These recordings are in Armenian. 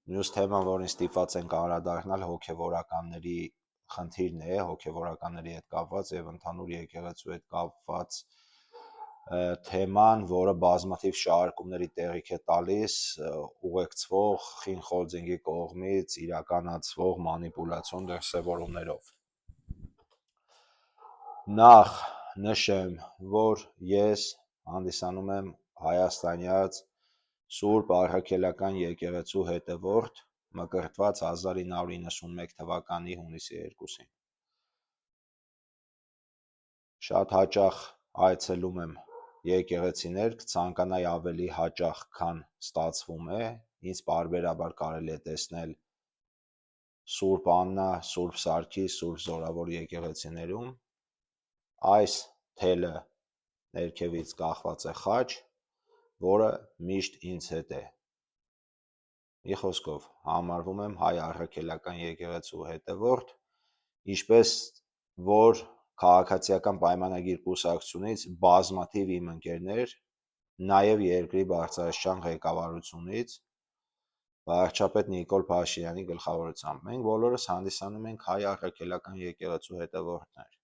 Մյուս թեման, որին ստիպված ենք անդրադառնալ, հոգևորականների խնդիրն է, հոգևորականների հետ կապված եւ ընդհանուր եկեղեցու հետ կապված թեման, որը բազմաթիվ շարժումների տեղիք է տալիս ուղեկցվող Խին Խոլձինգի կողմից իրականացվող մանիպուլյացիոն դրսևորումներով։ Նախ նշեմ, որ ես հանդիսանում եմ հայաստանյաց Սուրբ Առաքելական եկեղեցու հետևորդ, մկրտված 1991 թվականի հունիսի 2-ին։ Շատ հաճախ այցելում եմ եկեղեցիներ, կցանկանայի ավելի հաճախ, քան ստացվում է, ինձ պարբերաբար կարելի է տեսնել Սուրբ Աննա, Սուրբ Սարգիս, Սուրբ Զորավոր եկեղեցիներում, այս թելը ներքևից կախված է խաչ, որը միշտ ինձ հետ է։ Մի խոսքով համարվում եմ հայ առաքելական եկեղեցու հետևորդ, ինչպես որ քաղաքացիական պայմանագիր կուսակցությունից բազմաթիվ իմ ընկերներ, նաև երկրի բարձրաստիճան ղեկավարությունից, վարչապետ Նիկոլ Փաշինյանի գլխավորությամբ, մենք բոլորս հանդիսանում ենք հայ առաքելական եկեղեցու հետևորդներ։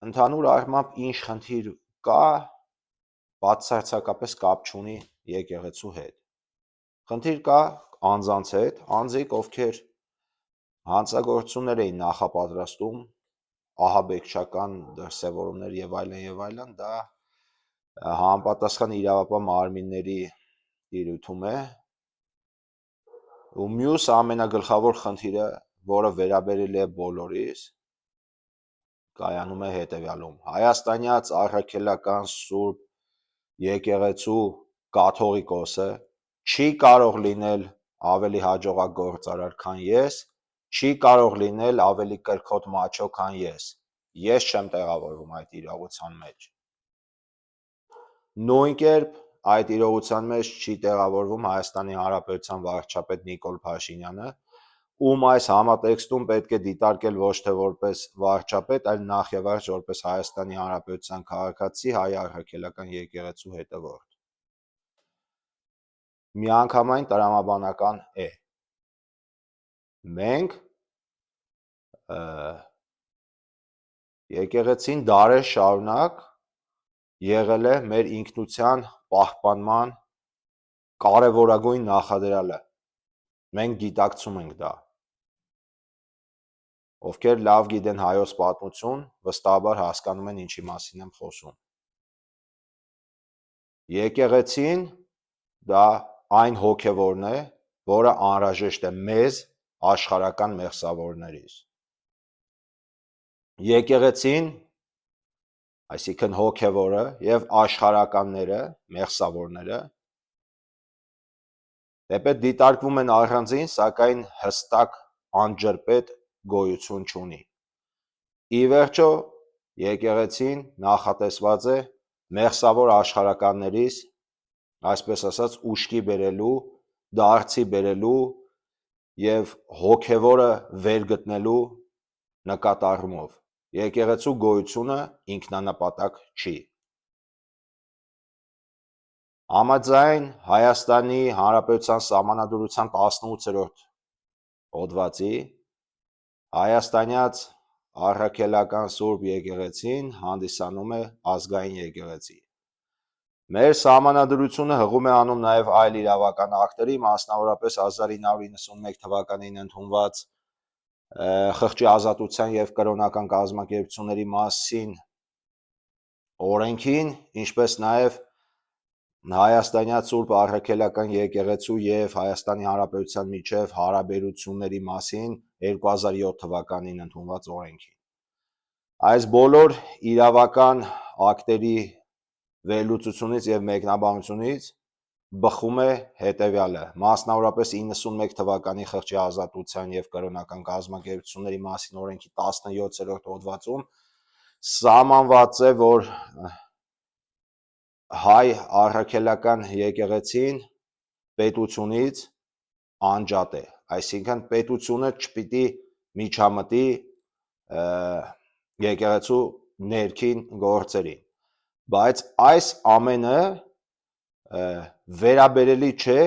Ընդհանուր առմամբ ինչ խնդիր կա, բացարձակապես կապ չունի եկեղեցու հետ։ Խնդիր կա անձանց հետ, անձիկ, ովքեր հանցագործություններ էին նախապատրաստում, ահաբեկչական դրսևորումներ եւ այլն, դա համապատասխան իրավապահ մարմինների տիրույթում է։ Ու մյուս ամենագլխավոր խնդիրը, որը վերաբերել է բոլորիս, կայանում է հետևյալում. հայաստանյաց առաքելական Սուրբ եկեղեցու կաթողիկոսը չի կարող լինել ավելի հաջողակ գործարար, քան ես, չի կարող լինել ավելի կրքոտ մաչո, քան ես չեմ տեղավորվում այդ իրողության մեջ։ Նույն կերպ այդ իրողության մեջ չի տեղավորվում Հայաստանի Հանրապետության վարչապետ Նիկոլ Փաշինյանը, ում այս համատեքստում պետք է դիտարկել ոչ թե որպես վարչապետ, այլ նախ եւ առաջ որպես Հայաստանի Հանրապետության քաղաքացի, հայ առաքելական եկեղեցու հետևորդ։ Միանգամայն տրամաբանական է։ Մենք եկեղեցին դարեր շարունակ եղել է մեր ինքնության պահպանման կարևորագույն նախադրյալը։ Մենք գիտակցում ենք դա։ Ովքեր լավ գիտեն հայոց պատմություն, վստահաբար հասկանում են ինչի մասին եմ խոսում։ Եկեղեցին դա այն հոգևորն է, որը անհրաժեշտ է մեզ աշխարհական մեղսավորներից։ Եկեղեցին, այսինքն հոգևորը եւ աշխարհականները, մեղսավորները, թեպետ դիտարկվում են առանձին, սակայն հստակ անջրպետ գոյություն չունի։ Ի վերջո, եկեղեցին նախատեսված է մեղսավոր աշխարհականներից, այսպես ասած, ուշքի բերելու, դարձի բերելու եւ հոգևորը վերգտնելու նկատառումով։ Եկեղեցու գոյությունը ինքնանպատակ չի։ Համաձայն Հայաստանի Հանրապետության Սահմանադրության 18-րդ հոդվածի հայաստանյաց առաքելական Սուրբ եկեղեցին հանդիսանում է ազգային եկեղեցի։ Մեր սահմանադրությունը հղում է անում նաև այլ իրավական ակտերի, մասնավորապես 1991 թվականին ընդունված խղճի ազատության եւ կրոնական կազմակերպությունների մասին օրենքին, ինչպես նաև Հայաստանյաց Սուրբ Առաքելական եկեղեցու եւ Հայաստանի Հանրապետության միջև հարաբերությունների մասին 2007 թվականին ընդունված օրենքին։ Այս բոլոր իրավական ակտերի վերլուծությունից եւ մեկնաբանությունից բխում է հետեւյալը, մասնավորապես 91 թվականի խղճի ազատության եւ կրոնական կազմակերպությունների մասին օրենքի 17-րդ հոդվածում սահմանված է, որ հայ առաքելական եկեղեցին պետությունից անջատ է, այսինքն պետությունը չպիտի միջամտի եկեղեցու ներքին գործերին, բայց այս ամենը վերաբերելի չէ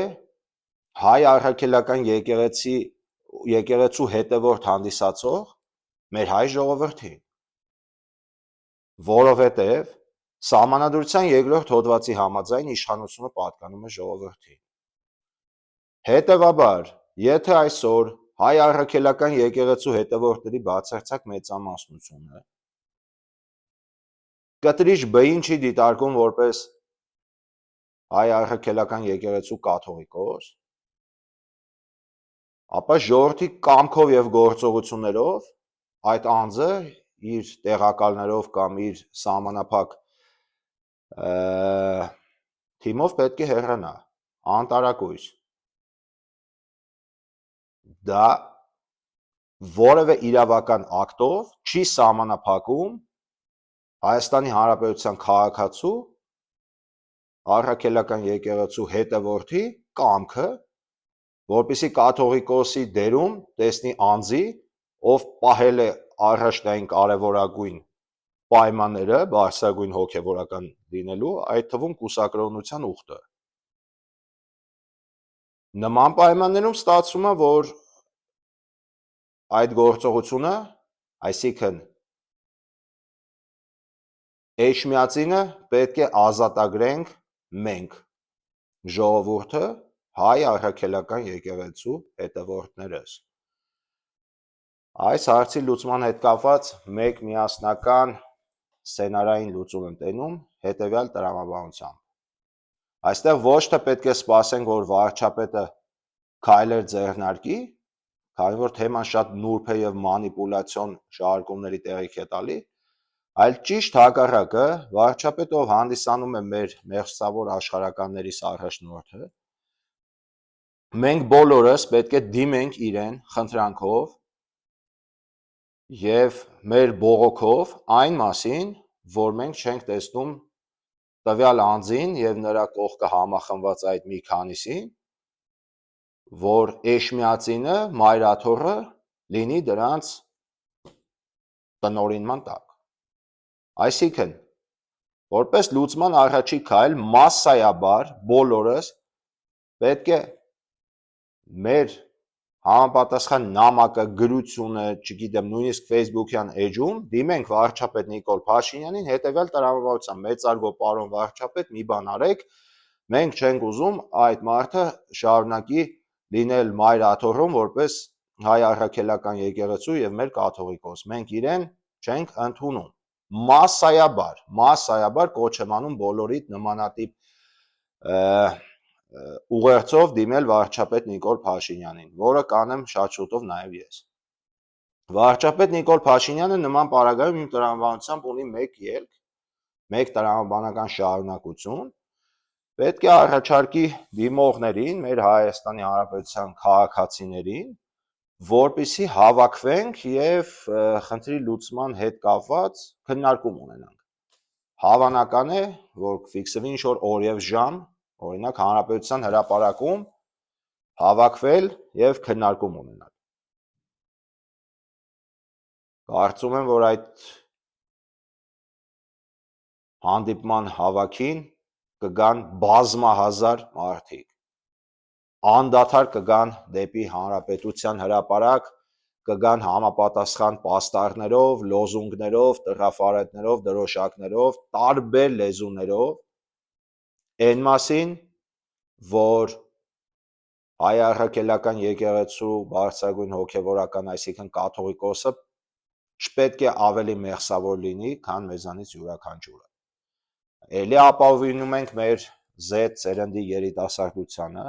հայ առաքելական եկեղեցու հետևորդ հանդիսացող մեր հայ ժողովրդին, որովհետև Սահմանադրության 2-րդ հոդվածի համաձայն իշխանությունը պատկանում է ժողովրդին։ Հետևաբար, եթե այսօր հայ առաքելական եկեղեցու հետևորդների բացարձակ մեծամասնությունը կտրիչ B-ին չի դիտարկում որպես հայ առաքելական եկեղեցու կաթողիկոս, ապա ժողովրդի կամքով եւ գործողություններով այդ անձը իր տեղակալներով կամ իր սահմանափակ թիմով պետք է հեռանա, անտարակույս։ Դա որևէ իրավական ակտով չի սահմանափակում Հայաստանի Հանրապետության քաղաքացու առաքելական եկեղեցու հետևորդի կամքը, որպեսզի կաթողիկոսի դերում տեսնի անձի, ով պահել է առաջնային կարևորագույն պայմանները բարձրագույն հոգևորական լինելու, այդ թվում կուսակրոնության ուխտը։ Նման պայմաններում ստացվում է, որ այդ գործողությունը, այսինքն Էջմիածինը պետք է ազատագրենք մենք, ժողովուրդը, հայ առաքելական եկեղեցու հետևորդներս։ Այս հարցի լուծման հետ կապված մեկ միասնական սցենարային լուծում եմ տենում հետևյալ տրամաբանությամբ։ Այստեղ ոչ թե պետք է սպասենք, որ վարչապետը քայլեր ձեռնարկի, քանի որ թեման շատ նուրբ է եւ մանիպուլյացիոն շարժումների տեղիք է տալի, այլ ճիշտ հակառակը, վարչապետը, ով հանդիսանում է մեր մեղսավոր աշխարհականներիս առաջնորդը, մենք բոլորս պետք է դիմենք իրեն խնդրանքով եւ մեր բողոքով այն մասին, որ մենք չենք տեսնում տվյալ անձին եւ նրա կողքը համախմբված այդ մի քանիսին, որ Էջմիածինը, մայրաթոռը լինի դրանց տնօրինման տակ։ Այսինքն, որպես լուծման առաջի քայլ մասսայաբար բոլորս պետք է մեր համապատասխան նամակը, գրությունը, չգիտեմ, նույնիսկ Facebook-յան էջում դիմենք վարչապետ Նիկոլ Փաշինյանին հետևյալ տրամաբանությամբ՝ մեծարգո պարոն վարչապետ, մի բան արեք, մենք չենք ուզում այդ մարդը շարունակի լինել մայր աթոռում որպես հայ առաքելական եկեղեցու եւ մեր կաթողիկոս, մենք իրեն չենք ընդունում։ Մասսայաբար կոչ եմ անում բոլորիդ նմանատիպ ուղերձով դիմել վարչապետ Նիկոլ Փաշինյանին, որը կանեմ շատ շուտով նաև ես։ Վարչապետ Նիկոլ Փաշինյանը նման պարագայում իմ տրամաբանությամբ ունի մեկ ելք, մեկ տրամաբանական շարունակություն, պետք է առաջարկի դիմողներին, մեր Հայաստանի Հանրապետության քաղաքացիներին, որպեսզի հավաքվենք եւ խնդրի լուծման հետ կապված քննարկում ունենանք։ Հավանական է, որ ֆիքսվի ինչ-որ օր եւ ժամ, օրինակ Հանրապետության հրապարակում հավաքվել եւ քննարկում ունենալ։ Կարծում եմ, որ այդ հանդիպման հավաքին կգան բազմահազար մարդիկ, անդադար կգան դեպի Հանրապետության հրապարակ, կգան համապատասխան պաստառներով, լոզունգներով, տղաֆարետներով, դրոշակներով, տարբեր լեզուներով, այն մասին, որ հայ առաքելական եկեղեցու բարձրագույն հոգևորական, այսինքն կաթողիկոսը չպետք է ավելի մեղսավոր լինի, քան մեզանից յուրաքանչյուրը։ Էլի ապավինում ենք մեր Z սերնդի երիտասարդությանը,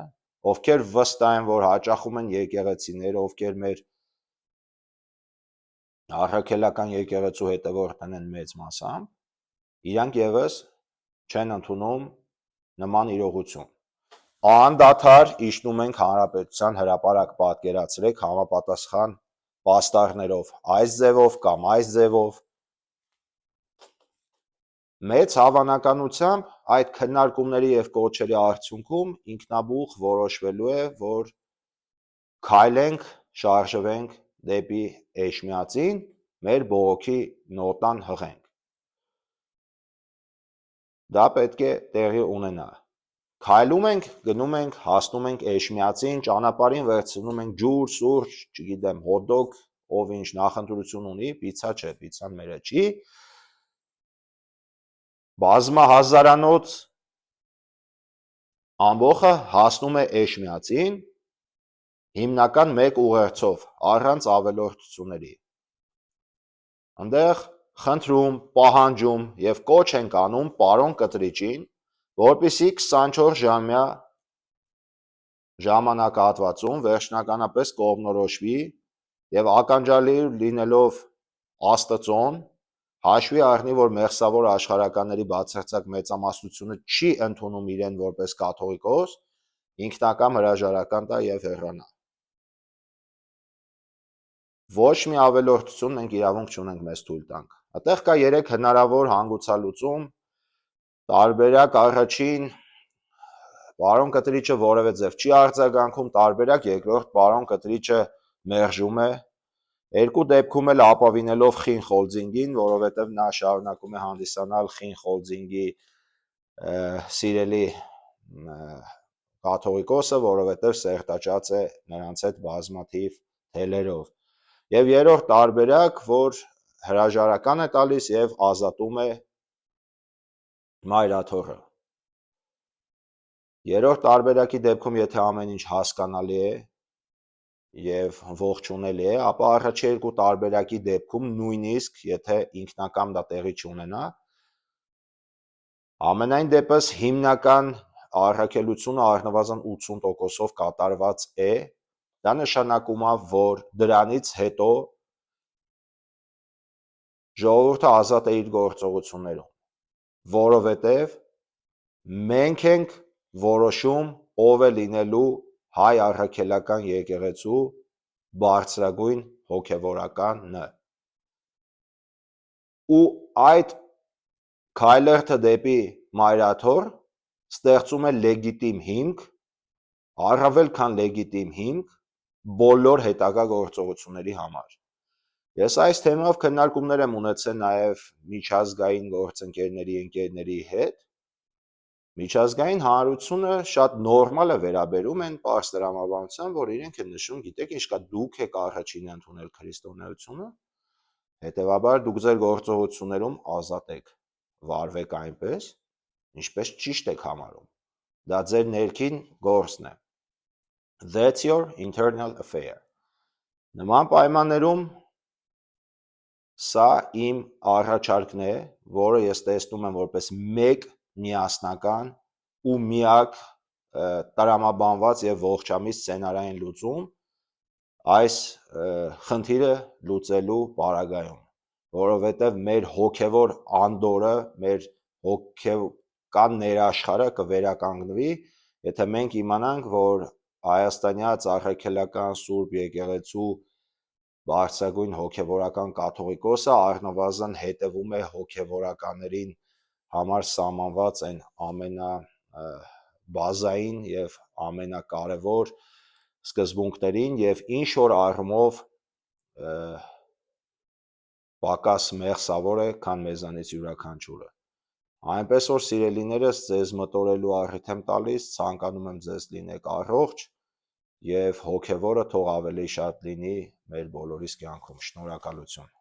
ովքեր վստահ են, որ հաճախում են եկեղեցիներ, ովքեր մեր առաքելական եկեղեցու հետևորդն են մեծ մասամբ, իրանք եւս չեն ընդունում նման իրողություն։ Անդադար իջնում ենք Հանրապետության հրապարակ, պատկերացրեք, համապատասխան պաստառներով, այս ձևով կամ այս ձևով։ Մեծ հավանականությամբ այդ քննարկումների եւ կոչերի արդյունքում ինքնաբուխ որոշվելու է, որ քայլենք, շարժվենք դեպի Էջմիածին, մեր բողոքի նոտան հղենք։ Դա պետք է տեղի ունենա, Քայլում ենք, գնում ենք, հասնում ենք Էշմիածին, ճանապարհին վերցնում ենք ջուր, սուրճ, չգիտեմ, հոթ-դոգ, ով ինչ նախընտրություն ունի, պիցցա չէ, պիցցան մերը չի։ Բազմահազարանոց ամբողը հասնում է Էշմիածին, հիմնական մեկ ուղերձով, առանց ավելորդությունների։ Այնտեղ խնդրում, պահանջում եւ կոչ ենք անում պարոն կտրիչին, որպեսզի 24 ժամյա ժամանակահատվածում վերջնականապես կողմնորոշվի եւ ականջալի լինելով Աստծուն հաշվի առնի, որ մեղսավոր աշխարհականների բացարձակ մեծամասնությունը չի ընդունում իրեն որպես կաթողիկոս, ինքնակամ հրաժարական տա եւ հեռանա։ Ոչ մի ավելորդություն մենք իրավունք չունենք մեզ թույլ տանք։ Այդտեղ կա 3 հնարավոր հանգուցալուծում, տարբերակ առաջին Պարոն կտրիչը որևէ ձև չի արձագանքում, տարբերակ երկրորդ պարոն կտրիչը մերժում է, երկու դեպքում էլ ապավինելով Խին Խոլձինգին, որովհետև նա շարունակում է հանդիսանալ Խին Խոլձինգի սիրելի կաթողիկոսը, որովհետև սերտաճած է նրանց հետ բազմաթիվ թելերով։ Եվ երրորդ տարբերակ, որ հրաժարական է տալիս եւ ազատում է մայրաթոռը։ Երրորդ տարբերակի դեպքում, եթե ամեն ինչ հասկանալի է եւ ողջունելի է, ապա առաջի երկու տարբերակի դեպքում նույնիսկ եթե ինքնակամ դա տեղի չունենա, ամենայն դեպս հիմնական առաքելությունը առնվազն 80%-ով կատարված է, դա նշանակում է, որ դրանից հետո ժողովուրդը ազատ է իր գործողություններում, որովհետև մենք ենք որոշում ով է լինելու հայ առաքելական եկեղեցու բարձրագույն հոգևորականը։ Ու այդ քայլերթը դեպի մայրաթոռ ստեղծում է լեգիտիմ հիմք, առավել քան լեգիտիմ հիմք բոլոր հետագա գործողությունների համար։ Ես այս թեմայով քննարկումներ եմ ունեցել նաև միջազգային գործընկերների հետ։ Միջազգային հանրությունը շատ նորմալ է վերաբերում են պարզ տրամաբանության, որ իրենք են նշում, գիտեք ինչ կա, դուք եք առաջինը ընդունել քրիստոնեությունը, հետևաբար դուք ձեր գործողություններում ազատ եք, վարվեք այնպես, ինչպես ճիշտ եք համարում։ Դա ձեր ներքին գործն է։ That's your internal affair։ Նման պայմաններում սա իմ առաջարկն է, որը ես տեսնում եմ որպես մեկ միասնական ու միակ տրամաբանված եւ ողջամիտ սցենարային լուծում այս խնդիրը լուծելու պարագայում, որովհետեւ մեր հոգեվոր անդորը, մեր հոգեկան ներաշխարհը կվերականգնվի, եթե մենք իմանանք, որ հայաստանյաց առաքելական Սուրբ եկեղեցու բարձրագույն հոգևորական կաթողիկոսը առնվազն հետևում է հոգևորականներին համար սահմանված այն ամենաբազային եւ ամենակարևոր սկզբունքներին եւ ինչ որ առումով պակաս մեղսավոր է, քան մեզանից յուրաքանչյուրը։ Այնպես որ սիրելիներս, ձեզ մտորելու առիթ եմ տալիս, ցանկանում եմ ձեզ լինեք առողջ եւ հոգեվորը թող ավելի շատ լինի մեր բոլորիս կյանքում։ Շնորհակալություն։